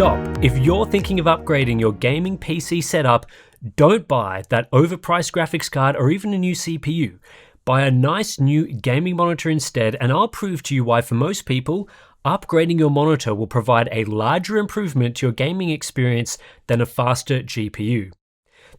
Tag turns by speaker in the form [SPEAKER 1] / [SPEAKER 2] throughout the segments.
[SPEAKER 1] stop. If you're thinking of upgrading your gaming PC setup, don't buy that overpriced graphics card or even a new CPU. Buy a nice new gaming monitor instead, and I'll prove to you why for most people, upgrading your monitor will provide a larger improvement to your gaming experience than a faster GPU.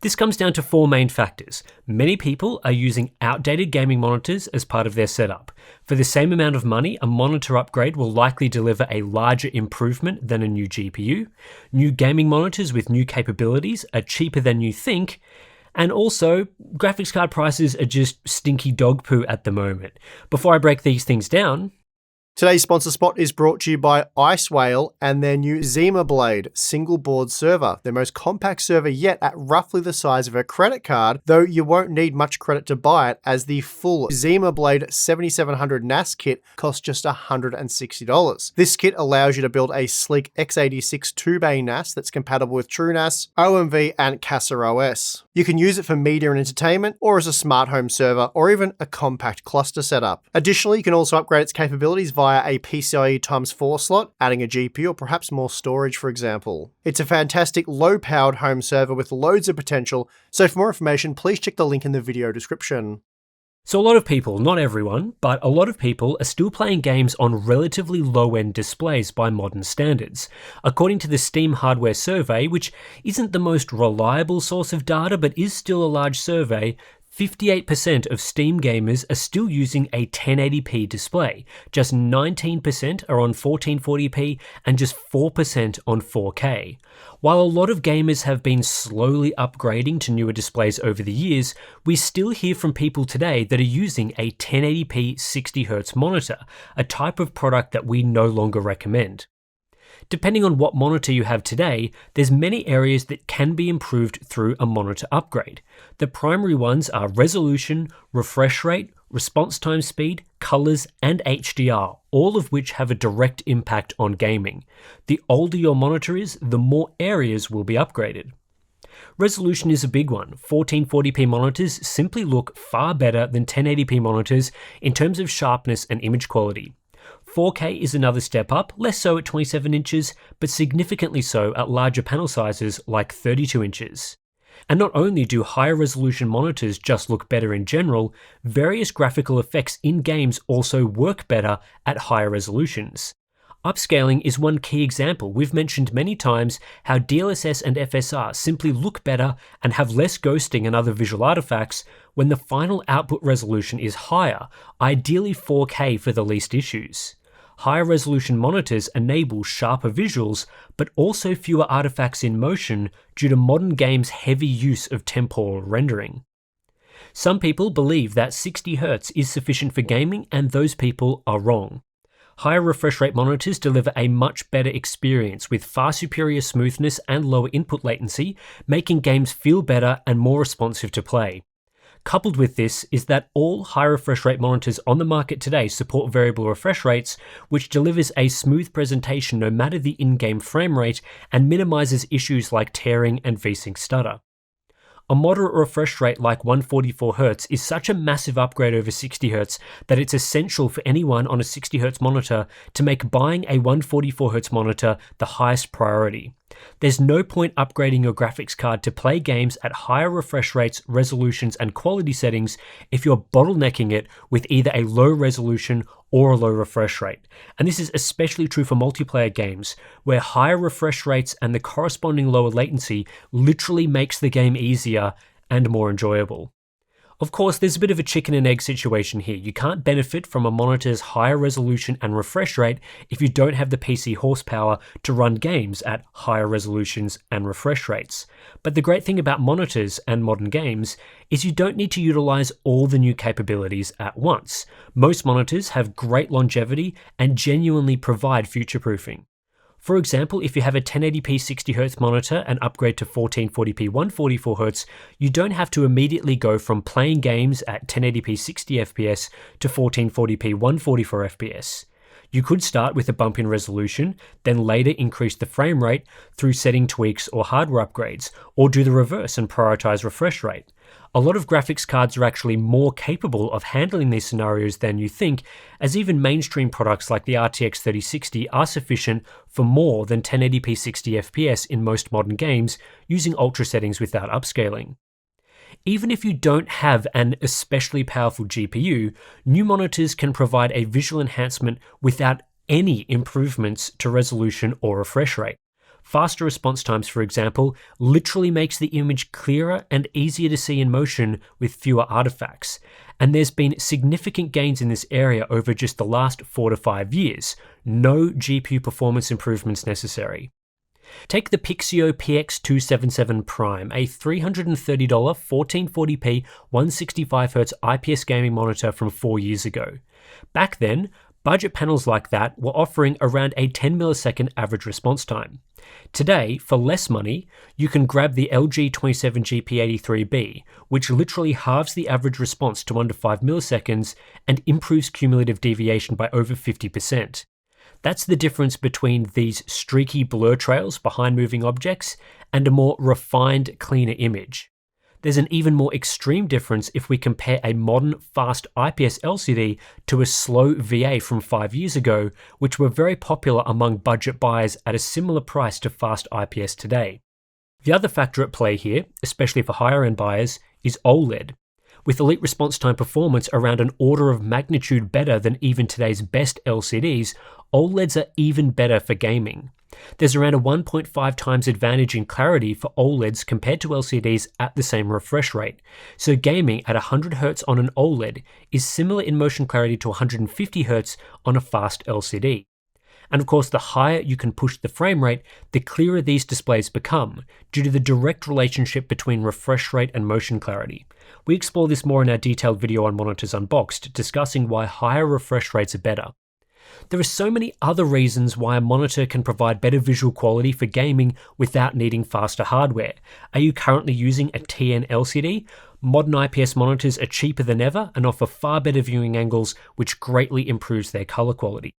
[SPEAKER 1] This comes down to four main factors. Many people are using outdated gaming monitors as part of their setup. For the same amount of money, a monitor upgrade will likely deliver a larger improvement than a new GPU. New gaming monitors with new capabilities are cheaper than you think. And also, graphics card prices are just stinky dog poo at the moment. Before I break these things down,
[SPEAKER 2] today's sponsor spot is brought to you by Ice Whale and their new Zima Blade single board server, their most compact server yet at roughly the size of a credit card, though you won't need much credit to buy it, as the full Zima Blade 7700 NAS kit costs just $160. This kit allows you to build a sleek x86 2-bay NAS that's compatible with TrueNAS, OMV, and Casa OS. You can use it for media and entertainment, or as a smart home server, or even a compact cluster setup. Additionally, you can also upgrade its capabilities via a PCIe x4 slot, adding a GPU or perhaps more storage, for example. It's a fantastic low-powered home server with loads of potential, so for more information, please check the link in the video description.
[SPEAKER 1] So a lot of people, not everyone, but a lot of people are still playing games on relatively low-end displays by modern standards. According to the Steam Hardware Survey, which isn't the most reliable source of data but is still a large survey, 58% of Steam gamers are still using a 1080p display, just 19% are on 1440p, and just 4% on 4K. While a lot of gamers have been slowly upgrading to newer displays over the years, we still hear from people today that are using a 1080p 60Hz monitor, a type of product that we no longer recommend. Depending on what monitor you have today, there's many areas that can be improved through a monitor upgrade. The primary ones are resolution, refresh rate, response time speed, colors, and HDR, all of which have a direct impact on gaming. The older your monitor is, the more areas will be upgraded. Resolution is a big one. 1440p monitors simply look far better than 1080p monitors in terms of sharpness and image quality. 4K is another step up, less so at 27 inches, but significantly so at larger panel sizes like 32 inches. And not only do higher resolution monitors just look better in general, various graphical effects in games also work better at higher resolutions. Upscaling is one key example. We've mentioned many times how DLSS and FSR simply look better and have less ghosting and other visual artifacts when the final output resolution is higher, ideally 4K for the least issues. Higher resolution monitors enable sharper visuals, but also fewer artifacts in motion due to modern games' heavy use of temporal rendering. Some people believe that 60Hz is sufficient for gaming, and those people are wrong. Higher refresh rate monitors deliver a much better experience with far superior smoothness and lower input latency, making games feel better and more responsive to play. Coupled with this is that all high refresh rate monitors on the market today support variable refresh rates, which delivers a smooth presentation no matter the in-game frame rate and minimizes issues like tearing and VSync stutter. A moderate refresh rate like 144Hz is such a massive upgrade over 60Hz that it's essential for anyone on a 60Hz monitor to make buying a 144Hz monitor the highest priority. There's no point upgrading your graphics card to play games at higher refresh rates, resolutions, and quality settings if you're bottlenecking it with either a low resolution or a low refresh rate. And this is especially true for multiplayer games, where higher refresh rates and the corresponding lower latency literally makes the game easier and more enjoyable. Of course, there's a bit of a chicken and egg situation here. You can't benefit from a monitor's higher resolution and refresh rate if you don't have the PC horsepower to run games at higher resolutions and refresh rates. But the great thing about monitors and modern games is you don't need to utilize all the new capabilities at once. Most monitors have great longevity and genuinely provide future-proofing. For example, if you have a 1080p 60Hz monitor and upgrade to 1440p 144Hz, you don't have to immediately go from playing games at 1080p 60fps to 1440p 144fps. You could start with a bump in resolution, then later increase the frame rate through setting tweaks or hardware upgrades, or do the reverse and prioritize refresh rate. A lot of graphics cards are actually more capable of handling these scenarios than you think, as even mainstream products like the RTX 3060 are sufficient for more than 1080p 60 FPS in most modern games using ultra settings without upscaling. Even if you don't have an especially powerful GPU, new monitors can provide a visual enhancement without any improvements to resolution or refresh rate. Faster response times, for example, literally makes the image clearer and easier to see in motion with fewer artifacts. And there's been significant gains in this area over just the last 4 to 5 years. No GPU performance improvements necessary. Take the Pixio PX277 Prime, a $330 1440p 165Hz IPS gaming monitor from 4 years ago. Back then, budget panels like that were offering around a 10 millisecond average response time. Today, for less money, you can grab the LG 27GP83B, which literally halves the average response to under 5 milliseconds and improves cumulative deviation by over 50%. That's the difference between these streaky blur trails behind moving objects and a more refined, cleaner image. There's an even more extreme difference if we compare a modern, fast IPS LCD to a slow VA from 5 years ago, which were very popular among budget buyers at a similar price to fast IPS today. The other factor at play here, especially for higher-end buyers, is OLED. With elite response time performance around an order of magnitude better than even today's best LCDs, OLEDs are even better for gaming. There's around a 1.5 times advantage in clarity for OLEDs compared to LCDs at the same refresh rate. So gaming at 100Hz on an OLED is similar in motion clarity to 150Hz on a fast LCD. And of course, the higher you can push the frame rate, the clearer these displays become, due to the direct relationship between refresh rate and motion clarity. We explore this more in our detailed video on Monitors Unboxed, discussing why higher refresh rates are better. There are so many other reasons why a monitor can provide better visual quality for gaming without needing faster hardware. Are you currently using a TN LCD? Modern IPS monitors are cheaper than ever and offer far better viewing angles, which greatly improves their color quality.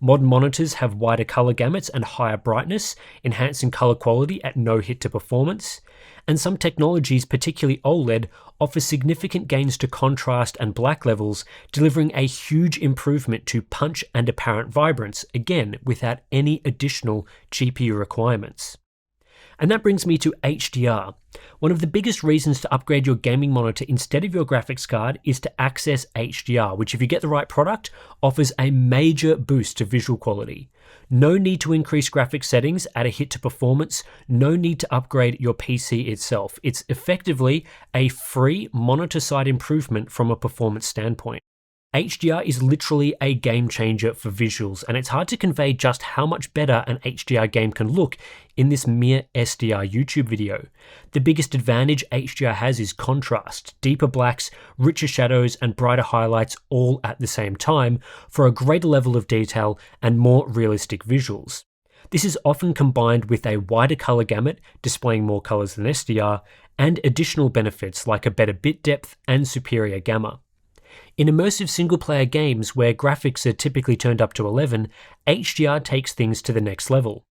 [SPEAKER 1] Modern monitors have wider color gamuts and higher brightness, enhancing color quality at no hit to performance. And some technologies, particularly OLED, offer significant gains to contrast and black levels, delivering a huge improvement to punch and apparent vibrance, again without any additional GPU requirements. And that brings me to HDR. One of the biggest reasons to upgrade your gaming monitor instead of your graphics card is to access HDR, which if you get the right product, offers a major boost to visual quality. No need to increase graphics settings, add a hit to performance, no need to upgrade your PC itself. It's effectively a free monitor side improvement from a performance standpoint. HDR is literally a game changer for visuals, and it's hard to convey just how much better an HDR game can look in this mere SDR YouTube video. The biggest advantage HDR has is contrast, deeper blacks, richer shadows, and brighter highlights all at the same time for a greater level of detail and more realistic visuals. This is often combined with a wider color gamut, displaying more colors than SDR, and additional benefits like a better bit depth and superior gamma. In immersive single-player games where graphics are typically turned up to 11, HDR takes things to the next level.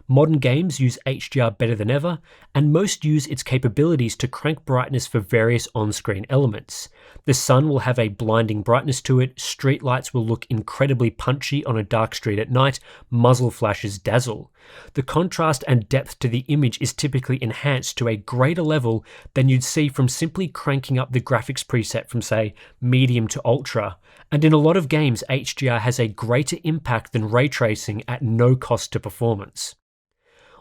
[SPEAKER 1] Modern games use HDR better than ever, and most use its capabilities to crank brightness for various on-screen elements. The sun will have a blinding brightness to it, streetlights will look incredibly punchy on a dark street at night, muzzle flashes dazzle. The contrast and depth to the image is typically enhanced to a greater level than you'd see from simply cranking up the graphics preset from, say, medium to ultra. And in a lot of games, HDR has a greater impact than ray tracing at no cost to performance.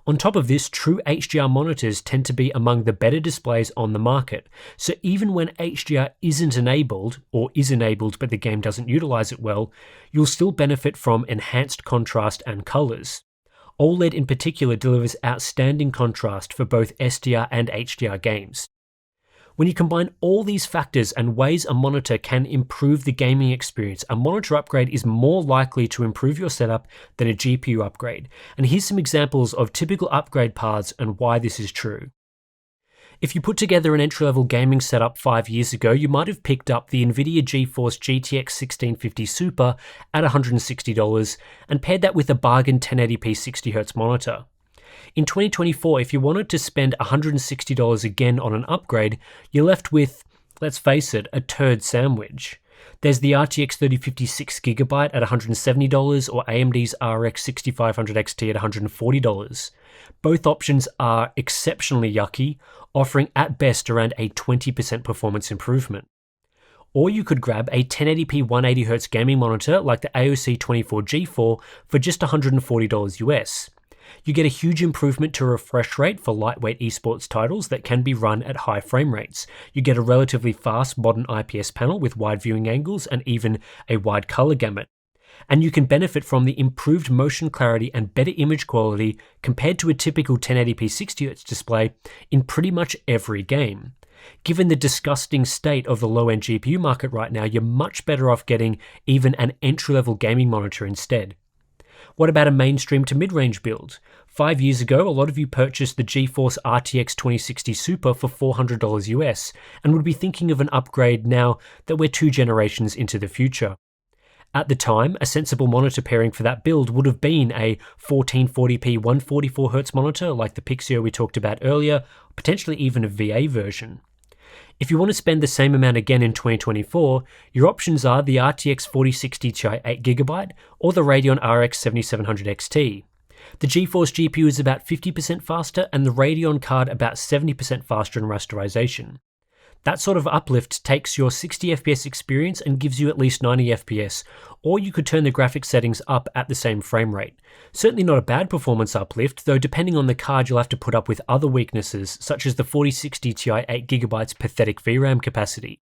[SPEAKER 1] On top of this, true HDR monitors tend to be among the better displays on the market, so even when HDR isn't enabled, or is enabled but the game doesn't utilize it well, you'll still benefit from enhanced contrast and colors. OLED in particular delivers outstanding contrast for both SDR and HDR games. When you combine all these factors and ways a monitor can improve the gaming experience, a monitor upgrade is more likely to improve your setup than a GPU upgrade. And here's some examples of typical upgrade paths and why this is true. If you put together an entry-level gaming setup 5 years ago, you might have picked up the NVIDIA GeForce GTX 1650 Super at $160 and paired that with a bargain 1080p 60Hz monitor. In 2024, if you wanted to spend $160 again on an upgrade, you're left with, let's face it, a turd sandwich. There's the RTX 3050 6GB at $170 or AMD's RX 6500 XT at $140. Both options are exceptionally yucky, offering at best around a 20% performance improvement. Or you could grab a 1080p 180Hz gaming monitor like the AOC 24G4 for just $140 US. You get a huge improvement to refresh rate for lightweight esports titles that can be run at high frame rates. You get a relatively fast modern IPS panel with wide viewing angles and even a wide color gamut. And you can benefit from the improved motion clarity and better image quality compared to a typical 1080p 60Hz display in pretty much every game. Given the disgusting state of the low-end GPU market right now, you're much better off getting even an entry-level gaming monitor instead. What about a mainstream to mid-range build? 5 years ago, a lot of you purchased the GeForce RTX 2060 Super for $400 US and would be thinking of an upgrade now that we're 2 generations into the future. At the time, a sensible monitor pairing for that build would have been a 1440p 144Hz monitor like the Pixio we talked about earlier, potentially even a VA version. If you want to spend the same amount again in 2024, your options are the RTX 4060 Ti 8GB or the Radeon RX 7700 XT. The GeForce GPU is about 50% faster and the Radeon card about 70% faster in rasterization. That sort of uplift takes your 60fps experience and gives you at least 90fps, or you could turn the graphics settings up at the same frame rate. Certainly not a bad performance uplift, though depending on the card you'll have to put up with other weaknesses, such as the 4060 Ti 8GB pathetic VRAM capacity.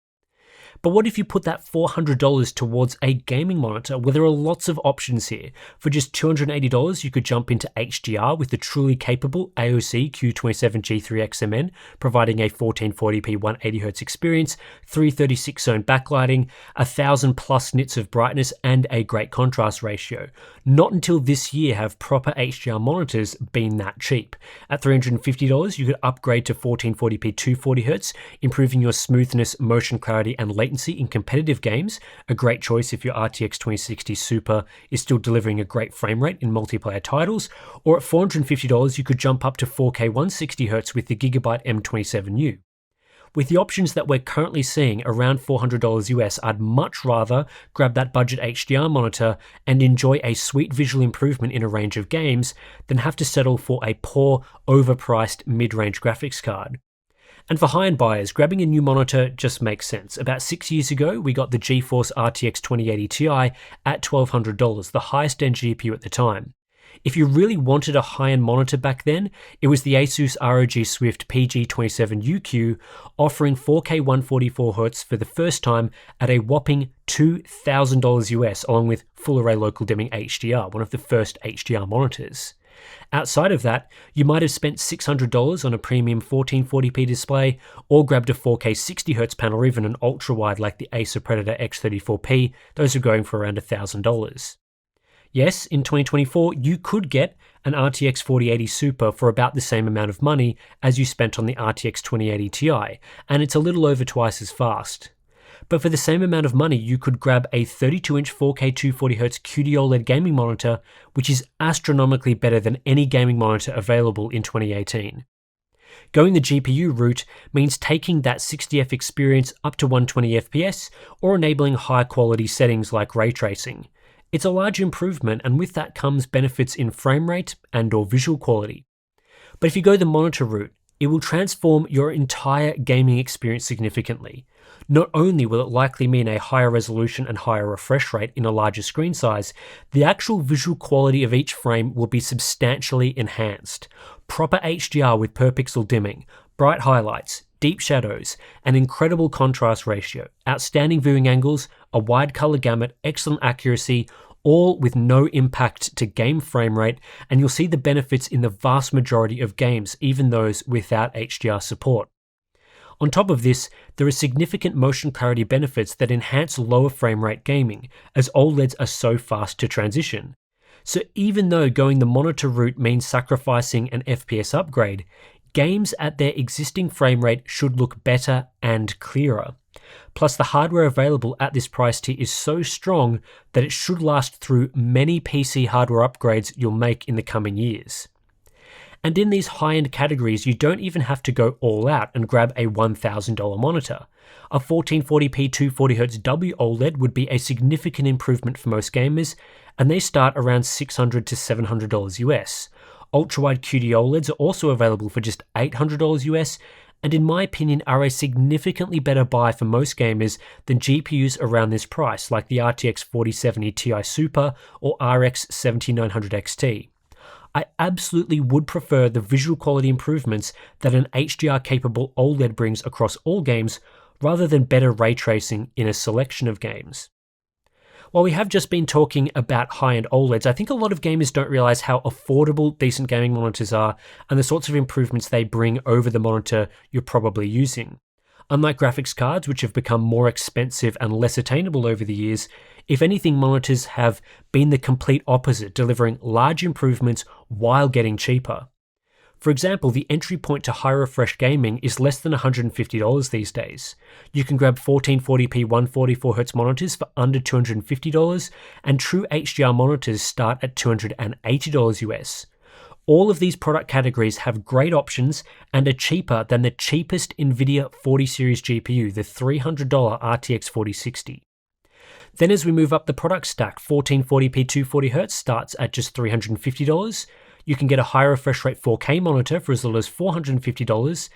[SPEAKER 1] But what if you put that $400 towards a gaming monitor? Well, there are lots of options here. For just $280, you could jump into HDR with the truly capable AOC Q27G3XMN, providing a 1440p 180Hz experience, 336 zone backlighting, 1000 plus nits of brightness, and a great contrast ratio. Not until this year have proper HDR monitors been that cheap. At $350, you could upgrade to 1440p 240Hz, improving your smoothness, motion clarity, and latency in competitive games, a great choice if your RTX 2060 Super is still delivering a great frame rate in multiplayer titles, or at $450 you could jump up to 4K 160Hz with the Gigabyte M27U. With the options that we're currently seeing around $400 US, I'd much rather grab that budget HDR monitor and enjoy a sweet visual improvement in a range of games than have to settle for a poor, overpriced mid-range graphics card. And for high-end buyers, grabbing a new monitor just makes sense. About 6 years ago, we got the GeForce RTX 2080 Ti at $1,200, the highest-end GPU at the time. If you really wanted a high-end monitor back then, it was the Asus ROG Swift PG27UQ, offering 4K 144Hz for the first time at a whopping $2,000 US, along with full-array local dimming HDR, one of the first HDR monitors. Outside of that, you might have spent $600 on a premium 1440p display, or grabbed a 4K 60Hz panel or even an ultra-wide like the Acer Predator X34P. Those are going for around $1,000. Yes, in 2024, you could get an RTX 4080 Super for about the same amount of money as you spent on the RTX 2080 Ti, and it's a little over twice as fast. But for the same amount of money, you could grab a 32-inch 4K 240Hz QD-OLED gaming monitor, which is astronomically better than any gaming monitor available in 2018. Going the GPU route means taking that 60F experience up to 120fps or enabling high-quality settings like ray tracing. It's a large improvement, and with that comes benefits in frame rate and/or visual quality. But if you go the monitor route, it will transform your entire gaming experience significantly. Not only will it likely mean a higher resolution and higher refresh rate in a larger screen size, the actual visual quality of each frame will be substantially enhanced. Proper HDR with per pixel dimming, bright highlights, deep shadows, an incredible contrast ratio, outstanding viewing angles, a wide color gamut, excellent accuracy, all with no impact to game frame rate, and you'll see the benefits in the vast majority of games, even those without HDR support. On top of this, there are significant motion clarity benefits that enhance lower frame rate gaming, as OLEDs are so fast to transition. So even though going the monitor route means sacrificing an FPS upgrade, games at their existing frame rate should look better and clearer. Plus, the hardware available at this price tier is so strong that it should last through many PC hardware upgrades you'll make in the coming years. And in these high-end categories, you don't even have to go all out and grab a $1,000 monitor. A 1440p 240Hz W OLED would be a significant improvement for most gamers, and they start around $600 to $700 US. Ultra-wide QD OLEDs are also available for just $800 US, and in my opinion are a significantly better buy for most gamers than GPUs around this price, like the RTX 4070 Ti Super or RX 7900 XT. I absolutely would prefer the visual quality improvements that an HDR-capable OLED brings across all games, rather than better ray tracing in a selection of games. While we have just been talking about high-end OLEDs, I think a lot of gamers don't realize how affordable decent gaming monitors are and the sorts of improvements they bring over the monitor you're probably using. Unlike graphics cards, which have become more expensive and less attainable over the years, if anything, monitors have been the complete opposite, delivering large improvements while getting cheaper. For example, the entry point to high refresh gaming is less than $150 these days. You can grab 1440p 144Hz monitors for under $250, and true HDR monitors start at $280 US. All of these product categories have great options and are cheaper than the cheapest NVIDIA 40 series GPU, the $300 RTX 4060. Then as we move up the product stack, 1440p 240Hz starts at just $350. You can get a high refresh rate 4K monitor for as little as $450.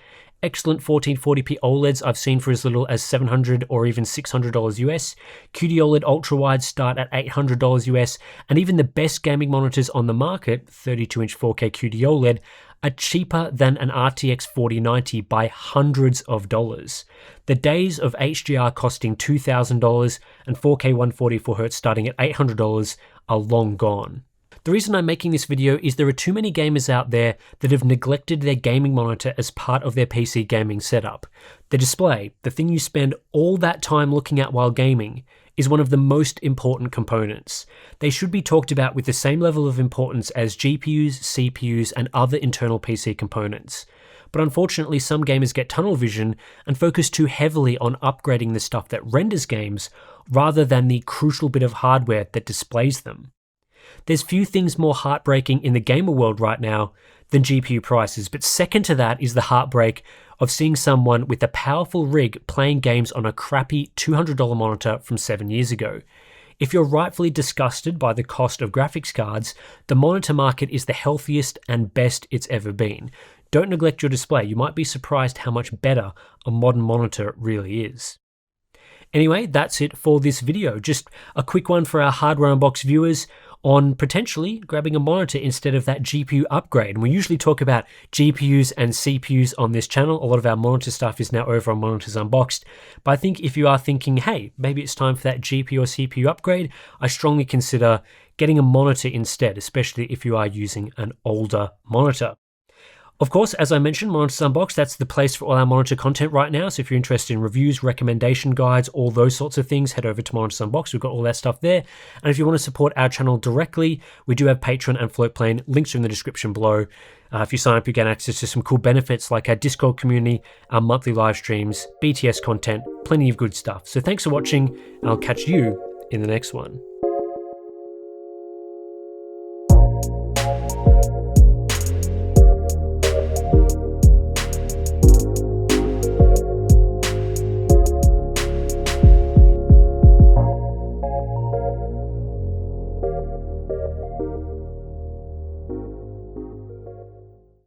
[SPEAKER 1] Excellent 1440p OLEDs I've seen for as little as $700 or even $600 US. QD OLED ultra-wide start at $800 US, and even the best gaming monitors on the market, 32-inch 4K QD OLED, are cheaper than an RTX 4090 by hundreds of dollars. The days of HDR costing $2,000 and 4K 144Hz starting at $800 are long gone. The reason I'm making this video is there are too many gamers out there that have neglected their gaming monitor as part of their PC gaming setup. The display, the thing you spend all that time looking at while gaming, is one of the most important components. They should be talked about with the same level of importance as GPUs, CPUs, and other internal PC components. But unfortunately, some gamers get tunnel vision and focus too heavily on upgrading the stuff that renders games rather than the crucial bit of hardware that displays them. There's few things more heartbreaking in the gamer world right now than GPU prices, but second to that is the heartbreak of seeing someone with a powerful rig playing games on a crappy $200 monitor from 7 years ago. If you're rightfully disgusted by the cost of graphics cards, the monitor market is the healthiest and best it's ever been. Don't neglect your display. You might be surprised how much better a modern monitor really is. Anyway, that's it for this video. Just a quick one for our Hardware Unboxed viewers on potentially grabbing a monitor instead of that GPU upgrade. And we usually talk about GPUs and CPUs on this channel. A lot of our monitor stuff is now over on Monitors Unboxed. But I think if you are thinking, hey, maybe it's time for that GPU or CPU upgrade, I strongly consider getting a monitor instead, especially if you are using an older monitor. Of course, as I mentioned, Monitors Unboxed, that's the place for all our monitor content right now. So if you're interested in reviews, recommendation guides, all those sorts of things, head over to Monitors Unboxed. We've got all that stuff there. And if you want to support our channel directly, we do have Patreon and Floatplane. Links are in the description below. If you sign up, you get access to some cool benefits like our Discord community, our monthly live streams, BTS content, plenty of good stuff. So thanks for watching, and I'll catch you in the next one.